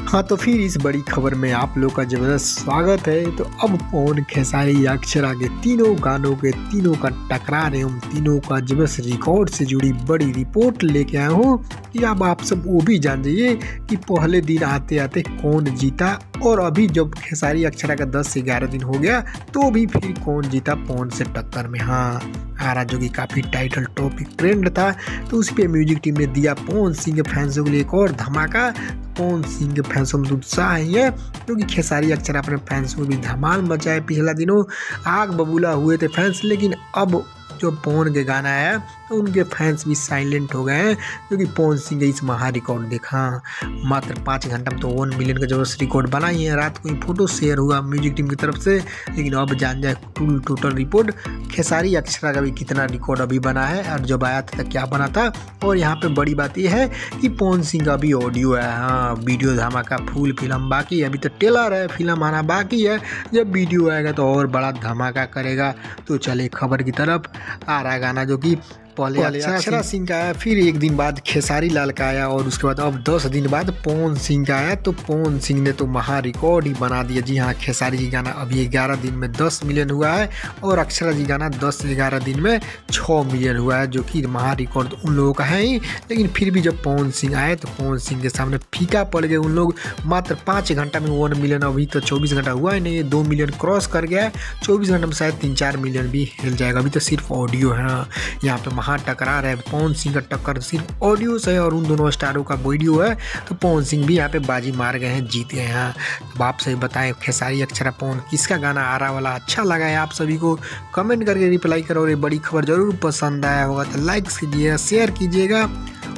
हाँ, तो फिर इस बड़ी खबर में आप लोग का ज़बरदस्त स्वागत है। तो अब पवन खेसारी अक्षरा के तीनों गानों के तीनों का टकरार एवं तीनों का ज़बरदस्त रिकॉर्ड से जुड़ी बड़ी रिपोर्ट लेके आया हूँ कि अब आप सब वो भी जान जाइए कि पहले दिन आते आते कौन जीता, और अभी जब खेसारी अक्षरा का 10 से 11 दिन हो गया तो भी फिर कौन जीता पवन से टक्कर में। हाँ, आरा जो कि काफ़ी टाइटल टॉपिक ट्रेंड था, तो उसी पे म्यूजिक टीम ने दिया पवन सिंह के फैंसों के लिए एक और धमाका। पवन सिंह के फैंसों में उत्साह है क्योंकि खेसारी अक्षरा अपने फैंस को भी धमाल मचाए। पिछला दिनों आग बबूला हुए थे फैंस, लेकिन अब जो पवन के गाना आया तो उनके फैंस भी साइलेंट हो गए हैं क्योंकि पवन सिंह इस महा रिकॉर्ड देखा। मात्र 5 घंटा में तो 1 मिलियन का जबरदस्त रिकॉर्ड बना ही है। रात को ही फोटो शेयर हुआ म्यूजिक टीम की तरफ से, लेकिन अब जान जाए टोटल रिपोर्ट खेसारी अक्षरा का भी कितना रिकॉर्ड अभी बना है और जब आया था क्या बना था। और यहाँ पे बड़ी बात यह है कि पवन सिंह का भी ऑडियो है। हाँ, वीडियो धमाका फुल फिल्म बाकी है, अभी तो ट्रेलर है, फिल्म आना बाकी है। जब वीडियो आएगा तो और बड़ा धमाका करेगा। तो चले खबर की तरफ। आ रहा गाना जो कि पहले अक्षरा सिंह का आया, फिर एक दिन बाद खेसारी लाल का आया और उसके बाद अब 10 दिन बाद पवन सिंह का आया। तो पवन सिंह ने तो महा रिकॉर्ड ही बना दिया। जी हाँ, खेसारी जी गाना अभी 11 दिन में 10 मिलियन हुआ है और अक्षरा जी गाना 10 से 11 दिन में 6 मिलियन हुआ है, जो कि महा रिकॉर्ड उन लोगों का है ही। लेकिन फिर भी जब पवन सिंह आए तो पवन सिंह के सामने फीका पड़ गए उन लोग। मात्र 5 घंटा में 1 मिलियन, अभी तो 24 घंटा हुआ ही नहीं, 2 मिलियन क्रॉस कर गया है। 24 घंटा में शायद 3-4 मिलियन भी हिल जाएगा। अभी तो सिर्फ ऑडियो है। यहाँ पे महा टकरार है। पवन सिंह का टक्कर सिर्फ ऑडियो से है और उन दोनों स्टारों का वीडियो है। तो पवन सिंह भी यहाँ पे बाजी मार गए हैं, जीत गए हैं। तो आप सभी बताएं खेसारी अक्षरा पवन किसका गाना आ रहा वाला अच्छा लगा है आप सभी को, कमेंट करके रिप्लाई करो। और ये बड़ी खबर जरूर पसंद आया होगा तो लाइक कीजिएगा, शेयर कीजिएगा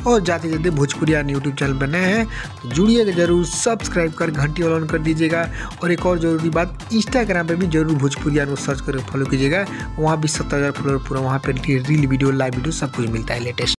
और जाते जाते भोजपुरिया यूट्यूब चैनल पर नए हैं तो जुड़िएगा जरूर, सब्सक्राइब कर घंटी ऑन कर दीजिएगा। और एक और ज़रूरी बात, इंस्टाग्राम पे भी जरूर भोजपुरिया को सर्च करके फॉलो कीजिएगा। वहाँ भी 70,000 फॉलोअर पूरा, वहाँ पे रील वीडियो लाइव वीडियो सब कुछ मिलता है लेटेस्ट।